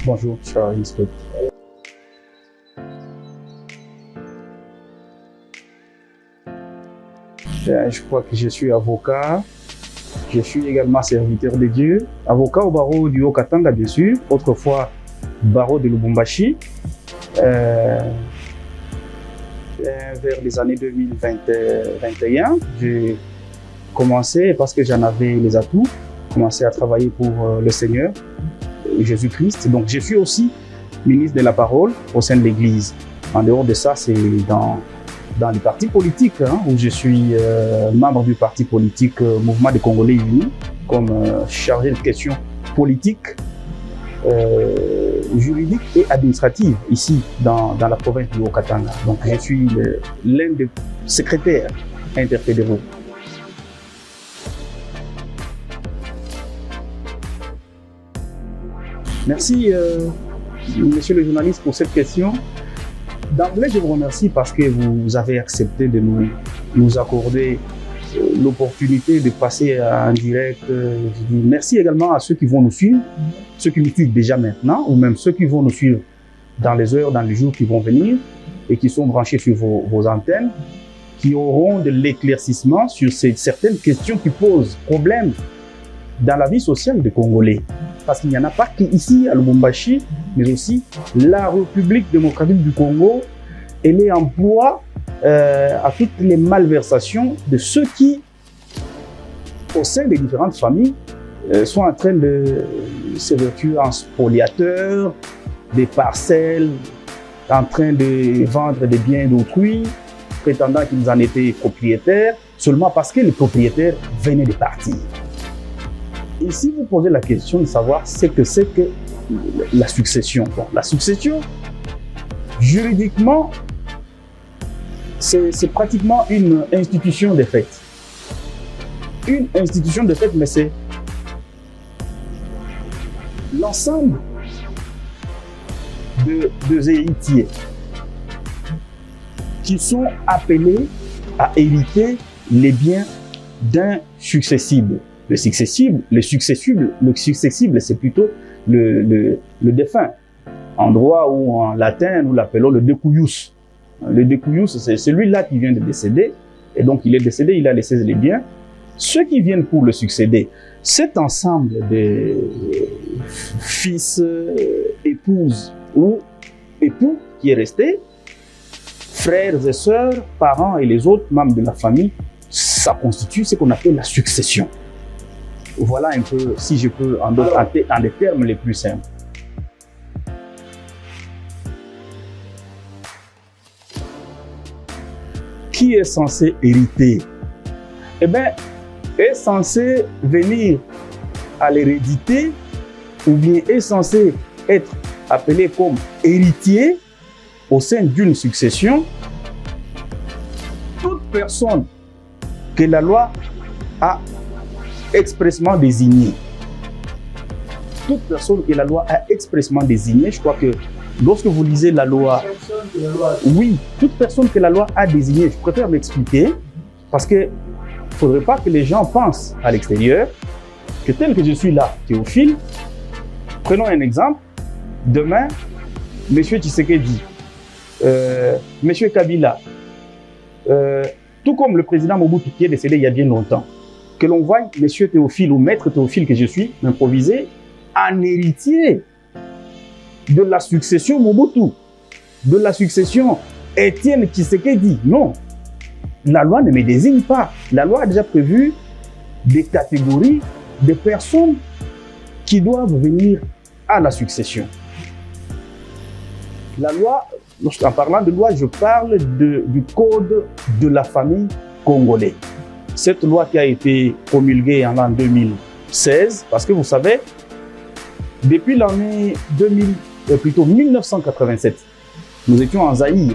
Bonjour, cher Isabelle. Je crois que je suis avocat. Je suis également serviteur de Dieu. Avocat au barreau du Haut-Katanga, bien sûr. Autrefois, barreau de Lubumbashi. Vers les années 2021, j'ai commencé, parce que j'en avais les atouts, commencé à travailler pour le Seigneur, Jésus-Christ. Donc, je suis aussi ministre de la parole au sein de l'Église. En dehors de ça, c'est dans les partis politiques, où je suis membre du parti politique Mouvement des Congolais Unis, comme chargé de questions politiques, juridiques et administratives ici dans la province du Haut-Katanga. Donc je suis l'un des secrétaires interfédéraux. Merci, monsieur le journaliste, pour cette question. D'emblée, je vous remercie parce que vous avez accepté de nous accorder l'opportunité de passer en direct. Merci également à ceux qui vont nous suivre, ceux qui nous suivent déjà maintenant, ou même ceux qui vont nous suivre dans les heures, dans les jours qui vont venir, et qui sont branchés sur vos antennes, qui auront de l'éclaircissement sur certaines questions qui posent problème dans la vie sociale des Congolais. Parce qu'il n'y en a pas qu'ici à Lubumbashi, mais aussi la République démocratique du Congo, elle est en proie à toutes les malversations de ceux qui, au sein des différentes familles, sont en train de s'évertuer en spoliateurs, des parcelles, en train de vendre des biens d'autrui, prétendant qu'ils en étaient propriétaires, seulement parce que les propriétaires venaient de partir. Et si vous posez la question de savoir ce que c'est que la succession, bon, la succession, juridiquement, c'est pratiquement une institution de fait. Une institution de fait, mais c'est l'ensemble de héritiers qui sont appelés à hériter les biens d'un successible. Le successible, c'est plutôt le défunt. En droit ou en latin, nous l'appelons le decujus. Le decujus, c'est celui-là qui vient de décéder. Et donc, il est décédé, il a laissé les biens. Ceux qui viennent pour le succéder, cet ensemble de fils, épouses ou époux qui est resté, frères et sœurs, parents et les autres membres de la famille, ça constitue ce qu'on appelle la succession. Voilà un peu, si je peux, en des termes les plus simples. Qui est censé hériter? Eh bien, est censé venir à l'hérédité ou bien est censé être appelé comme héritier au sein d'une succession toute personne que la loi a expressément désignée. Toute personne que la loi a expressément désignée, je crois que lorsque vous lisez la loi, oui, toute personne que la loi a désignée, je préfère m'expliquer parce que il ne faudrait pas que les gens pensent à l'extérieur que tel que je suis là, Théophile, prenons un exemple, demain, M. Tshisekedi, M. Kabila, tout comme le président Mobutu qui est décédé il y a bien longtemps, que l'on voit M. Théophile ou Maître Théophile que je suis, m'improviser en héritier de la succession Mobutu, de la succession Étienne Tshisekedi. Non, la loi ne me désigne pas. La loi a déjà prévu des catégories de personnes qui doivent venir à la succession. La loi, en parlant de loi, je parle du code de la famille congolais. Cette loi qui a été promulguée en l'an 2016, parce que vous savez, depuis l'année 1987, nous étions en Zaïre.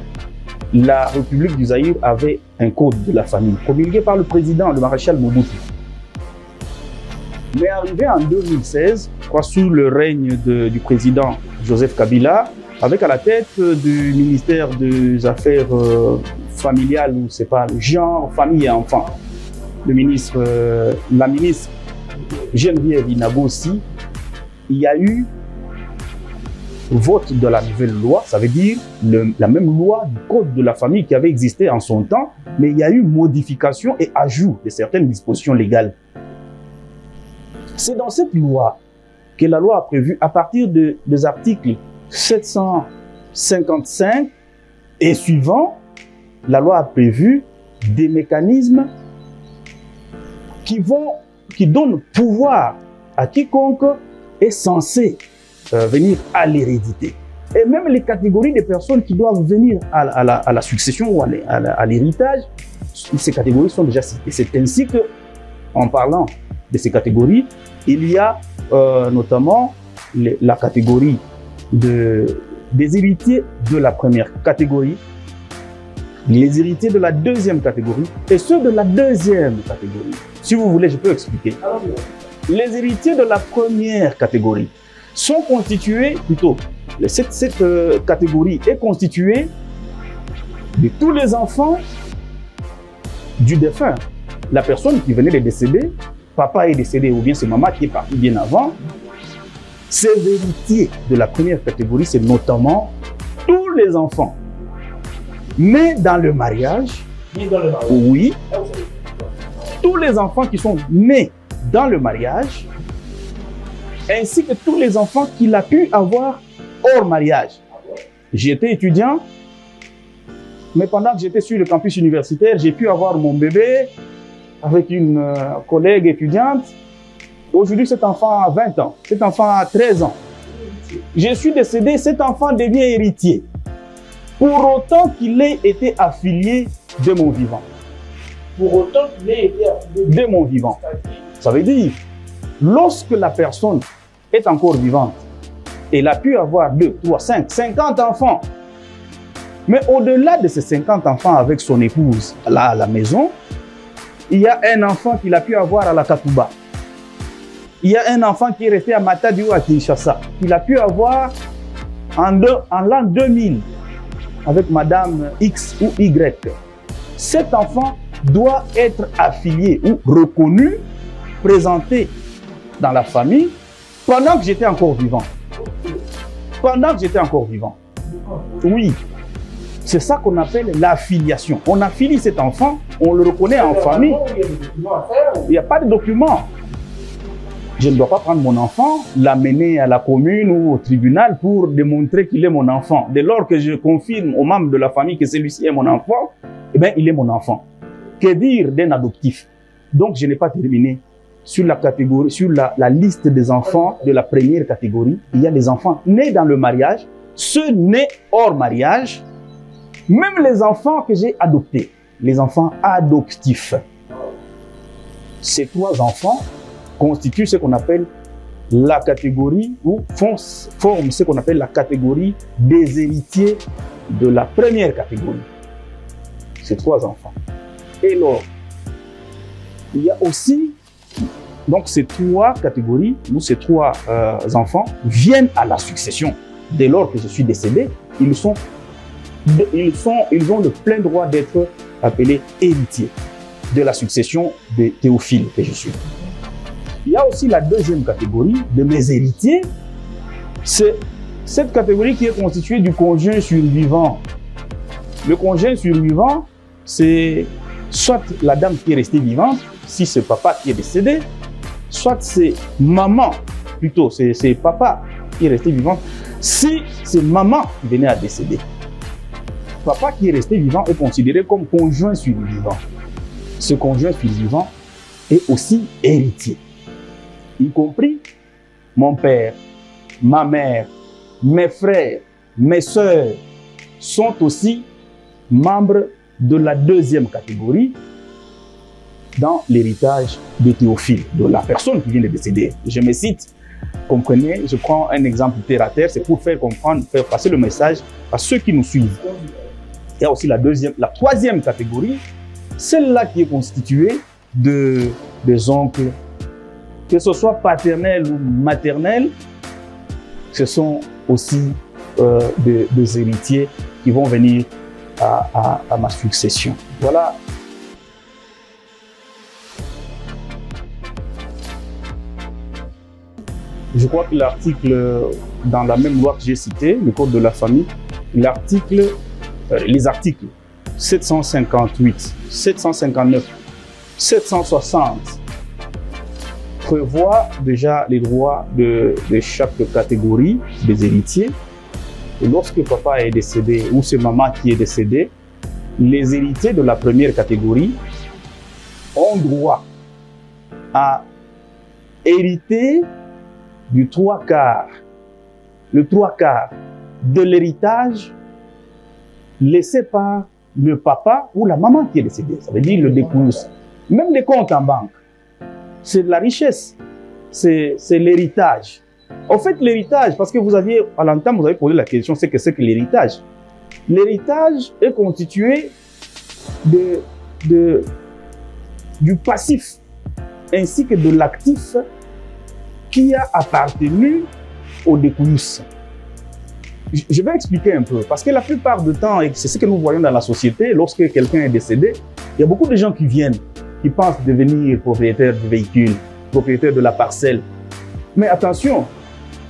La République du Zaïre avait un code de la famille, promulgué par le président, le maréchal Mobutu. Mais arrivé en 2016, je crois sous le règne du président Joseph Kabila, avec à la tête du ministère des Affaires familiales, ou c'est pas le genre, famille et enfants, la ministre Geneviève Inabossi, il y a eu vote de la nouvelle loi, ça veut dire la même loi du code de la famille qui avait existé en son temps, mais il y a eu modification et ajout de certaines dispositions légales. C'est dans cette loi que la loi a prévu, à partir des articles 755 et suivants, la loi a prévu des mécanismes qui donnent pouvoir à quiconque est censé venir à l'hérédité. Et même les catégories de personnes qui doivent venir à la succession ou à l'héritage, ces catégories sont déjà citées. C'est ainsi que, en parlant de ces catégories, il y a notamment la catégorie des héritiers de la première catégorie, les héritiers de la deuxième catégorie et ceux de la deuxième catégorie. Si vous voulez, je peux expliquer. Les héritiers de la première catégorie sont constitués, plutôt, cette catégorie est constituée de tous les enfants du défunt. La personne qui venait de décéder, papa est décédé ou bien c'est maman qui est partie bien avant. Ces héritiers de la première catégorie, c'est notamment tous les enfants nés dans le mariage. Oui. Tous les enfants qui sont nés dans le mariage, ainsi que tous les enfants qu'il a pu avoir hors mariage. J'étais étudiant, mais pendant que j'étais sur le campus universitaire, j'ai pu avoir mon bébé avec une collègue étudiante. Aujourd'hui, cet enfant a 20 ans, cet enfant a 13 ans. Je suis décédé, cet enfant devient héritier, pour autant qu'il ait été affilié de mon vivant. Pour autant qu'il ait été affilié de mon vivant. Ça veut dire, lorsque la personne est encore vivante, elle a pu avoir 2, 3, 5, 50 enfants. Mais au-delà de ces 50 enfants avec son épouse là à la maison, il y a un enfant qu'il a pu avoir à la Katouba. Il y a un enfant qui est resté à Matadi ou à Kinshasa, qu'il a pu avoir en l'an 2000 avec Madame X ou Y. Cet enfant doit être affilié ou reconnu, présenté dans la famille pendant que j'étais encore vivant. Pendant que j'étais encore vivant. Oui. C'est ça qu'on appelle l'affiliation. On affilie cet enfant, on le reconnaît en famille. Il n'y a pas de document. Je ne dois pas prendre mon enfant, l'amener à la commune ou au tribunal pour démontrer qu'il est mon enfant. Dès lors que je confirme aux membres de la famille que celui-ci est mon enfant, eh bien, il est mon enfant. Que dire d'un adoptif? Donc, je n'ai pas terminé. Sur la catégorie, sur la liste des enfants de la première catégorie, il y a des enfants nés dans le mariage, ceux nés hors mariage, même les enfants que j'ai adoptés, les enfants adoptifs. Ces 3 enfants constituent ce qu'on appelle la catégorie ou forment ce qu'on appelle la catégorie des héritiers de la première catégorie. Ces 3 enfants. Et alors, il y a aussi, donc ces 3 catégories, ou ces 3 enfants viennent à la succession. Dès lors que je suis décédé, ils ont le plein droit d'être appelés héritiers de la succession de Théophile que je suis. Il y a aussi la deuxième catégorie de mes héritiers. C'est cette catégorie qui est constituée du conjoint survivant. Le conjoint survivant, c'est soit la dame qui est restée vivante, si c'est papa qui est décédé, soit c'est maman, plutôt c'est papa qui est resté vivant, si c'est maman qui venait à décéder. Papa qui est resté vivant est considéré comme conjoint survivant. Ce conjoint survivant est aussi héritier, y compris mon père, ma mère, mes frères, mes sœurs sont aussi membres de la deuxième catégorie dans l'héritage de Théophile, de la personne qui vient de décéder. Je me cite, comprenez, je prends un exemple terre à terre, c'est pour faire comprendre, faire passer le message à ceux qui nous suivent. Il y a aussi la troisième catégorie, celle-là qui est constituée des oncles, que ce soit paternels ou maternels, ce sont aussi des héritiers qui vont venir à ma succession. Voilà. je crois que l'article dans la même loi que j'ai cité, le Code de la famille, les articles 758, 759, 760 prévoient déjà les droits de chaque catégorie des héritiers. Et lorsque papa est décédé ou c'est maman qui est décédée, les héritiers de la première catégorie ont droit à hériter du 3/4, le 3/4 de l'héritage laissé par le papa ou la maman qui est décédée. Ça veut dire le dépouillement. Même les comptes en banque, c'est de la richesse, c'est l'héritage. En fait, l'héritage, parce que à l'entame, vous avez posé la question, c'est que l'héritage. L'héritage est constitué du passif ainsi que de l'actif qui a appartenu au dépouillant. Je vais expliquer un peu, parce que la plupart du temps, et c'est ce que nous voyons dans la société, lorsque quelqu'un est décédé, il y a beaucoup de gens qui viennent, qui pensent devenir propriétaires du véhicule, propriétaires de la parcelle. Mais attention,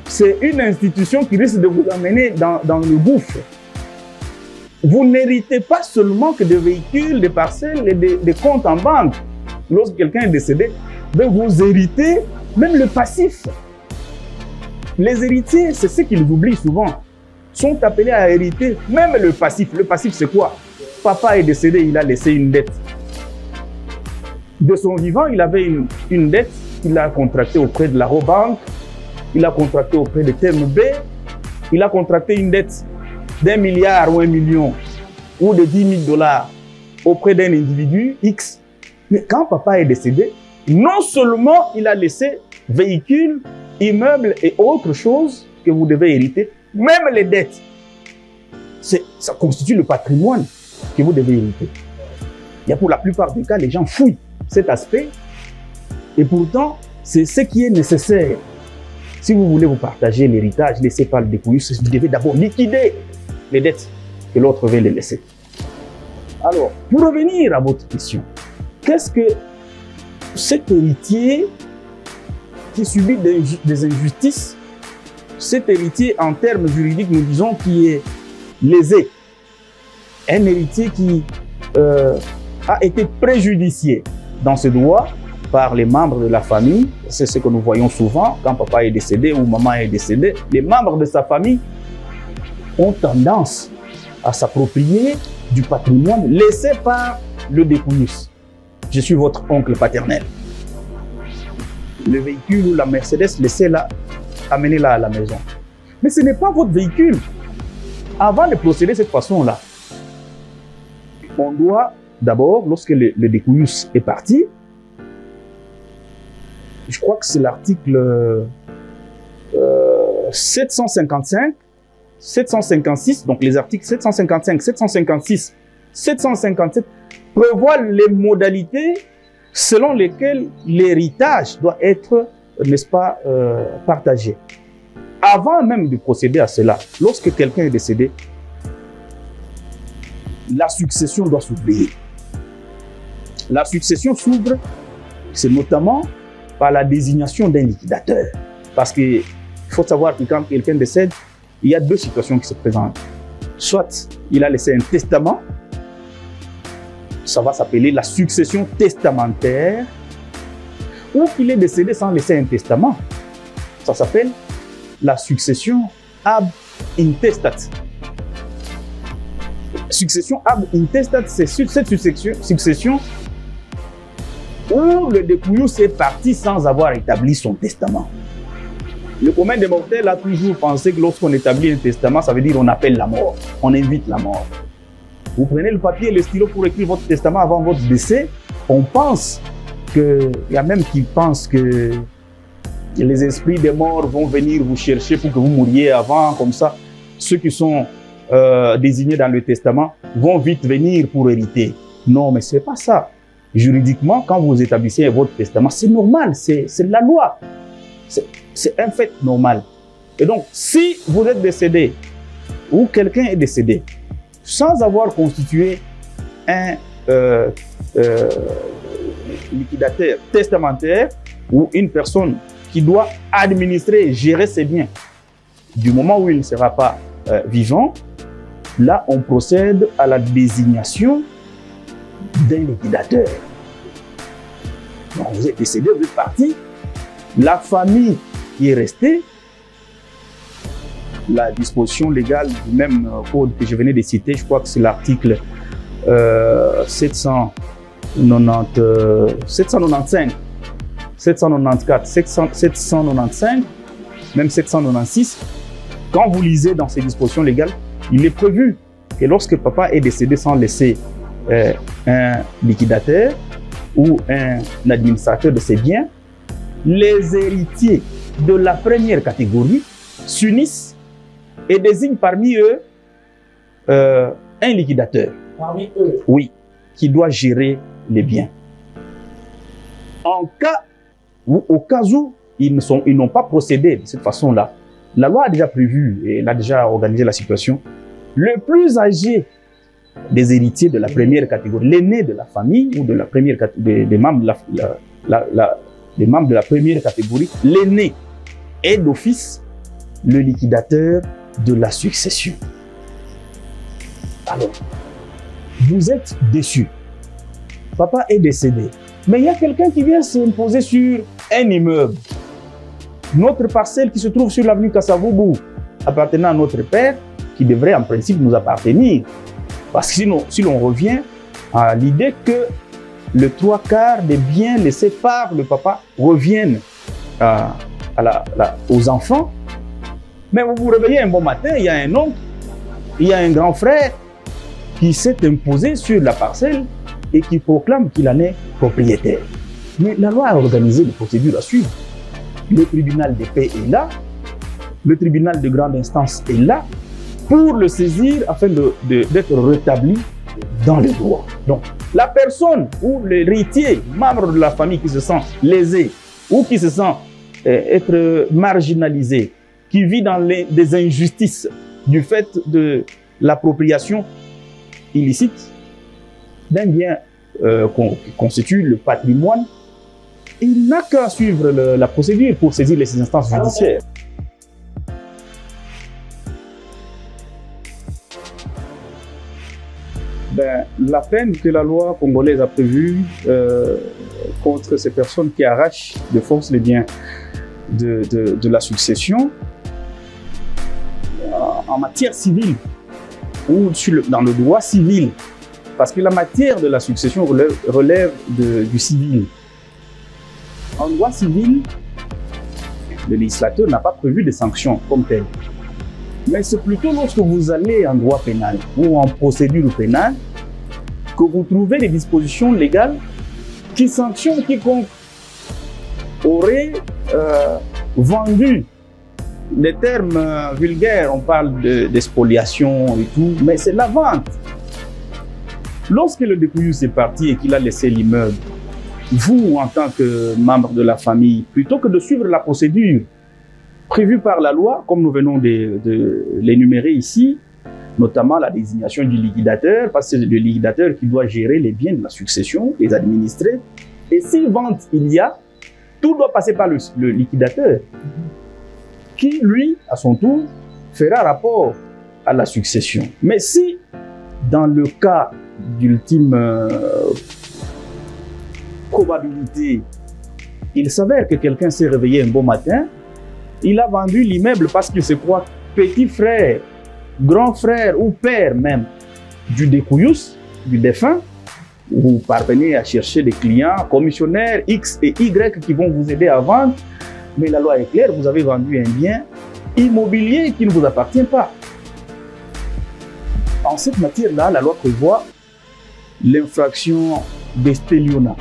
c'est une institution qui risque de vous amener dans le gouffre. Vous n'héritez pas seulement que des véhicules, des parcelles et des comptes en banque. Lorsque quelqu'un est décédé, vous héritez même le passif. Les héritiers, c'est ce qu'ils oublient souvent, sont appelés à hériter même le passif. Le passif, c'est quoi? Papa est décédé, il a laissé une dette. De son vivant, il avait une dette qu'il a contractée auprès de la Robank, il a contracté auprès de TMB, il a contracté une dette d'1 milliard ou 1 million ou de 10 000 $ auprès d'un individu X. Mais quand papa est décédé, non seulement il a laissé véhicules, immeubles et autres choses que vous devez hériter, même les dettes, ça constitue le patrimoine que vous devez hériter. Et pour la plupart des cas, les gens fouillent cet aspect et pourtant, c'est ce qui est nécessaire. Si vous voulez vous partager l'héritage, laissez pas le dépouillement, vous devez d'abord liquider les dettes que l'autre vient de laisser. Alors, pour revenir à votre question, qu'est-ce que cet héritier qui subit des injustices, cet héritier en termes juridiques, nous disons qui est lésé, un héritier qui a été préjudicié dans ses droits par les membres de la famille, c'est ce que nous voyons souvent quand papa est décédé ou maman est décédée, les membres de sa famille ont tendance à s'approprier du patrimoine laissé par le dépouillant. Je suis votre oncle paternel. Le véhicule ou la Mercedes, laissez-la, amenez-la à la maison. Mais ce n'est pas votre véhicule. Avant de procéder de cette façon-là, on doit d'abord, lorsque le dépouillant est parti, je crois que c'est l'article 755, 756, donc les articles 755, 756, 757 prévoient les modalités selon lesquelles l'héritage doit être, n'est-ce pas, partagé. Avant même de procéder à cela, lorsque quelqu'un est décédé, la succession doit s'ouvrir. La succession s'ouvre, c'est notamment par la désignation d'un liquidateur. Parce qu'il faut savoir que quand quelqu'un décède, il y a deux situations qui se présentent. Soit il a laissé un testament, ça va s'appeler la succession testamentaire, ou qu'il est décédé sans laisser un testament. Ça s'appelle la succession ab intestate. Succession ab intestate, c'est cette succession où le dépouillant est parti sans avoir établi son testament. Le commun des mortels a toujours pensé que lorsqu'on établit un testament, ça veut dire qu'on appelle la mort, on invite la mort. Vous prenez le papier et le stylo pour écrire votre testament avant votre décès, on pense il y a même qui pensent que les esprits des morts vont venir vous chercher pour que vous mouriez avant, comme ça. Ceux qui sont désignés dans le testament vont vite venir pour hériter. Non, mais c'est pas ça. Juridiquement, quand vous établissez votre testament, c'est normal, c'est la loi. C'est un fait normal. Et donc, si vous êtes décédé ou quelqu'un est décédé sans avoir constitué un liquidateur testamentaire ou une personne qui doit administrer et gérer ses biens. Du moment où il ne sera pas vivant, là, on procède à la désignation d'un liquidateur. Donc, vous êtes décédé, vous êtes parti. La famille qui est restée, la disposition légale du même code que je venais de citer, je crois que c'est l'article 795, 794, 795, même 796. Quand vous lisez dans ces dispositions légales, il est prévu que lorsque papa est décédé sans laisser un liquidateur ou un administrateur de ses biens, les héritiers de la première catégorie s'unissent et désignent parmi eux un liquidateur. Parmi eux? Oui, qui doit gérer les biens. En cas ou au cas où ils n'ont pas procédé de cette façon-là, la loi a déjà prévu et elle a déjà organisé la situation. Le plus âgé des héritiers de la première catégorie, l'aîné de la famille ou de la première des membres des membres de la première catégorie, l'aîné est d'office le liquidateur de la succession. Alors, vous êtes déçu. Papa est décédé. Mais il y a quelqu'un qui vient s'imposer sur un immeuble. Notre parcelle qui se trouve sur l'avenue Kassavoubou, appartenant à notre père, qui devrait en principe nous appartenir. Parce que sinon, si l'on revient à l'idée que le 3/4 des biens laissés par le papa reviennent aux enfants, mais vous vous réveillez un bon matin, il y a un oncle, il y a un grand frère qui s'est imposé sur la parcelle et qui proclame qu'il en est propriétaire. Mais la loi a organisé les procédures à suivre. Le tribunal de paix est là, le tribunal de grande instance est là pour le saisir afin d'être rétabli dans le droit. Donc, la personne ou l'héritier, membre de la famille qui se sent lésé ou qui se sent être marginalisé, qui vit dans des injustices du fait de l'appropriation illicite d'un bien qui constitue le patrimoine, il n'a qu'à suivre la procédure pour saisir les instances judiciaires. La peine que la loi congolaise a prévue contre ces personnes qui arrachent de force les biens de la succession en matière civile ou dans le droit civil, parce que la matière de la succession relève du civil. En droit civil, le législateur n'a pas prévu de sanctions comme telles. Mais c'est plutôt lorsque vous allez en droit pénal ou en procédure pénale que vous trouvez des dispositions légales qui sanctionnent quiconque aurait vendu. Les termes vulgaires, on parle d'expoliation et tout, mais c'est la vente. Lorsque le dépouillant est parti et qu'il a laissé l'immeuble, vous, en tant que membre de la famille, plutôt que de suivre la procédure prévue par la loi, comme nous venons de l'énumérer ici, notamment la désignation du liquidateur, parce que c'est le liquidateur qui doit gérer les biens de la succession, les administrer. Et si vente il y a, tout doit passer par le liquidateur, qui, lui, à son tour, fera rapport à la succession. Mais si, dans le cas d'ultime probabilité, il s'avère que quelqu'un s'est réveillé un bon matin, il a vendu l'immeuble parce qu'il se croit petit frère, grand frère ou père même du découillus, du défunt. Vous parvenez à chercher des clients, commissionnaires X et Y qui vont vous aider à vendre, mais la loi est claire, vous avez vendu un bien immobilier qui ne vous appartient pas. En cette matière-là, la loi prévoit l'infraction d'estélionnat.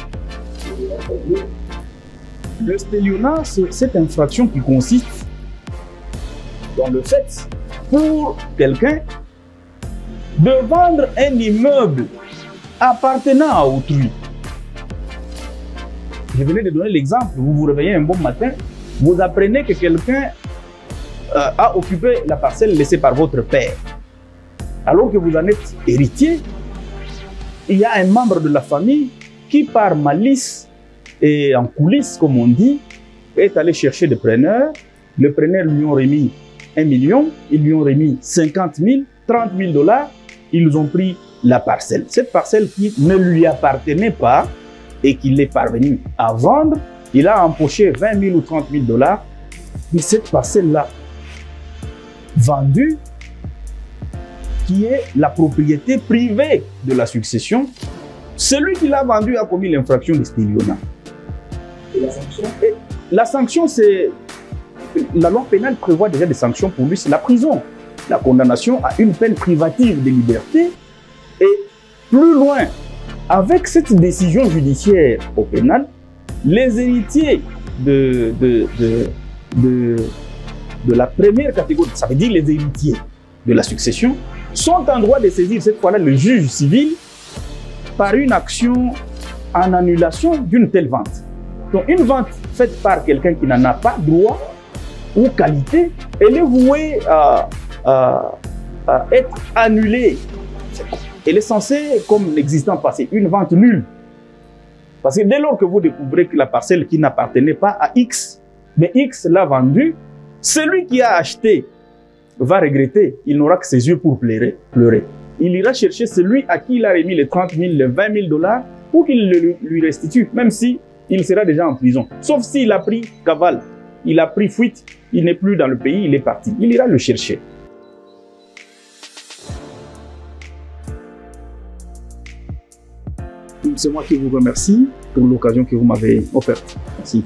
Le stélionnat, c'est cette infraction qui consiste dans le fait pour quelqu'un de vendre un immeuble appartenant à autrui. Je venais de donner l'exemple, vous vous réveillez un bon matin, vous apprenez que quelqu'un a occupé la parcelle laissée par votre père. Alors que vous en êtes héritier, il y a un membre de la famille qui, par malice et en coulisses, comme on dit, est allé chercher des preneurs. Les preneurs lui ont remis 1 million, ils lui ont remis 50 000, 30 000 $. Ils ont pris la parcelle. Cette parcelle qui ne lui appartenait pas et qu'il est parvenu à vendre, il a empoché 20 000 ou 30 000 $. Mais cette parcelle-là, vendue, qui est la propriété privée de la succession, celui qui l'a vendu a commis l'infraction de spoliation. Et la sanction? La sanction, c'est... La loi pénale prévoit déjà des sanctions pour lui, c'est la prison. La condamnation à une peine privative de liberté. Et plus loin, avec cette décision judiciaire au pénal, les héritiers de la première catégorie, ça veut dire les héritiers de la succession, sont en droit de saisir cette fois-là le juge civil par une action en annulation d'une telle vente. Donc une vente faite par quelqu'un qui n'en a pas droit ou qualité, elle est vouée à être annulée. Elle est censée, comme n'existant pas, c'est une vente nulle. Parce que dès lors que vous découvrez que la parcelle qui n'appartenait pas à X, mais X l'a vendue, celui qui a acheté va regretter, il n'aura que ses yeux pour pleurer. Il ira chercher celui à qui il a remis les 30 000, les 20 000 $ pour qu'il lui restitue, même si il sera déjà en prison. Sauf s'il a pris cavale, il a pris fuite, il n'est plus dans le pays, il est parti. Il ira le chercher. C'est moi qui vous remercie pour l'occasion que vous m'avez offerte. Merci.